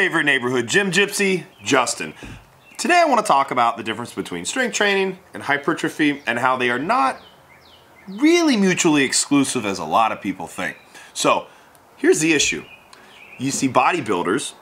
favorite neighborhood gym gypsy, Justin. Today I want to talk about the difference between strength training and hypertrophy and how they are not really mutually exclusive as a lot of people think. So here's the issue. You see bodybuilders,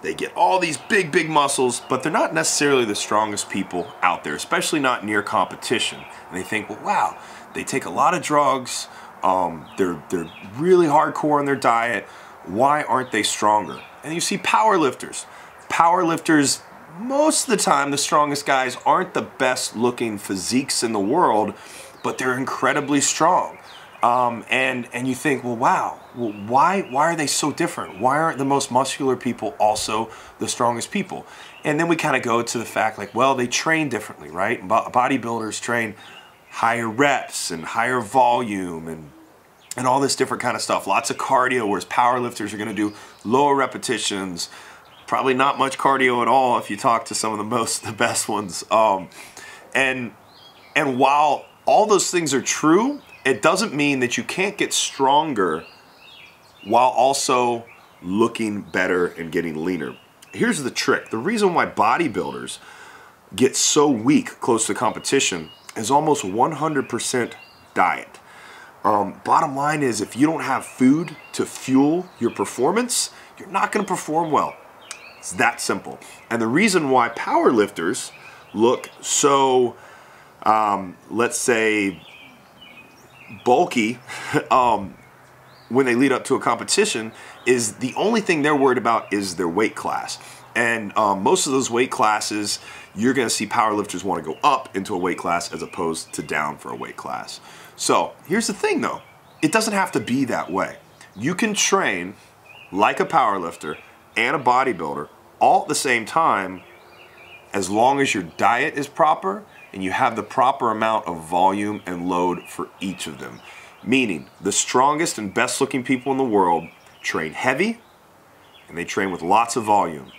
they get all these big muscles, but they're not necessarily the strongest people out there, especially not near competition. And they think, well, wow, they take a lot of drugs, they're really hardcore on their diet, why aren't they stronger? And you see powerlifters. Powerlifters, most of the time, the strongest guys aren't the best looking physiques in the world, but they're incredibly strong. And you think, well, wow, well, why are they so different? Why aren't the most muscular people also the strongest people? And then we kind of go to the fact like, well, they train differently, right? Bodybuilders train higher reps and higher volume and all this different kind of stuff. Lots of cardio, whereas powerlifters are going to do lower repetitions, probably not much cardio at all if you talk to some of the best ones. And while all those things are true, it doesn't mean that you can't get stronger while also looking better and getting leaner. Here's the trick. The reason why bodybuilders get so weak close to competition is almost 100% diet. Bottom line is, if you don't have food to fuel your performance, you're not going to perform well. It's that simple. And the reason why powerlifters look so, let's say, bulky when they lead up to a competition is the only thing they're worried about is their weight class. And most of those weight classes, you're going to see powerlifters want to go up into a weight class as opposed to down for a weight class. So here's the thing though, it doesn't have to be that way. You can train like a powerlifter and a bodybuilder all at the same time as long as your diet is proper and you have the proper amount of volume and load for each of them. Meaning, the strongest and best looking people in the world train heavy and they train with lots of volume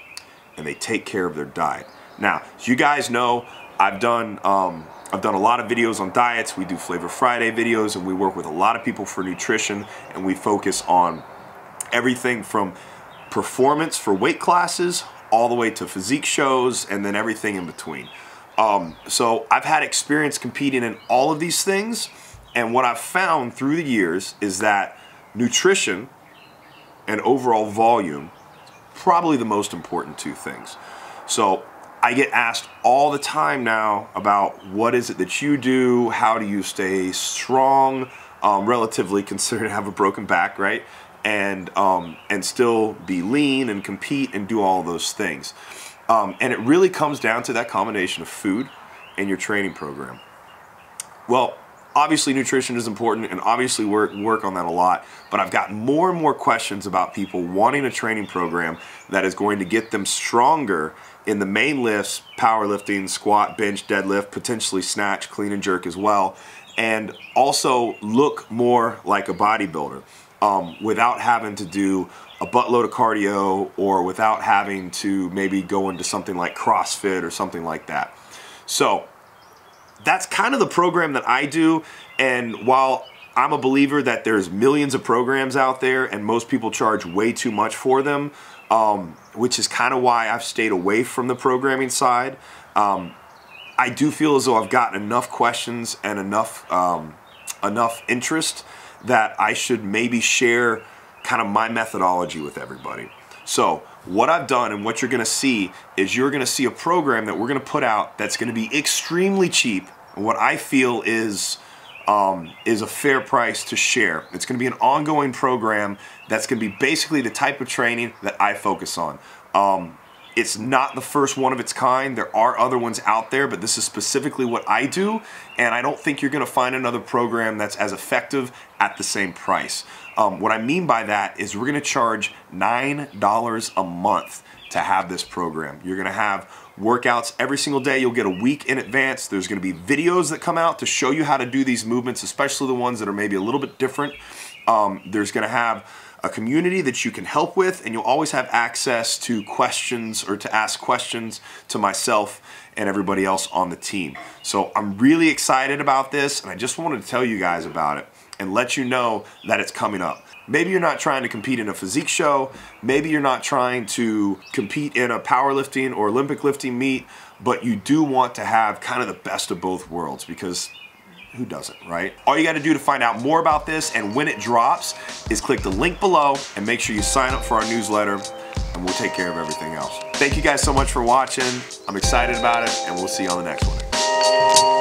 and they take care of their diet. Now, as you guys know, I've done a lot of videos on diets. We do Flavor Friday videos and we work with a lot of people for nutrition, and we focus on everything from performance for weight classes all the way to physique shows and then everything in between. So I've had experience competing in all of these things, and what I've found through the years is that nutrition and overall volume probably the most important two things. So I get asked all the time now about what is it that you do, how do you stay strong, relatively considered to have a broken back, right? And still be lean and compete and do all those things. And it really comes down to that combination of food and your training program. Well, obviously nutrition is important and obviously work on that a lot, but I've got more and more questions about people wanting a training program that is going to get them stronger in the main lifts, powerlifting, squat, bench, deadlift, potentially snatch, clean and jerk as well, and also look more like a bodybuilder without having to do a buttload of cardio or without having to maybe go into something like CrossFit or something like that. So that's kind of the program that I do, and while I'm a believer that there's millions of programs out there and most people charge way too much for them, which is kind of why I've stayed away from the programming side, I do feel as though I've gotten enough questions and enough interest that I should maybe share kind of my methodology with everybody. So what I've done and what you're going to see is you're going to see a program that we're going to put out that's going to be extremely cheap, and what I feel is a fair price to share. It's going to be an ongoing program that's going to be basically the type of training that I focus on. It's not the first one of its kind. There are other ones out there, but this is specifically what I do, and I don't think you're going to find another program that's as effective at the same price. What I mean by that is we're going to charge $9 a month to have this program. You're going to have workouts every single day. You'll get a week in advance. There's going to be videos that come out to show you how to do these movements, especially the ones that are maybe a little bit different. There's going to have a community that you can help with, and you'll always have access to questions or to ask questions to myself and everybody else on the team. So I'm really excited about this, and I just wanted to tell you guys about it and let you know that it's coming up. Maybe you're not trying to compete in a physique show. Maybe you're not trying to compete in a powerlifting or Olympic lifting meet, but you do want to have kind of the best of both worlds, because who doesn't, right? All you got to do to find out more about this and when it drops is click the link below and make sure you sign up for our newsletter, and we'll take care of everything else. Thank you guys so much for watching. I'm excited about it, and we'll see you on the next one.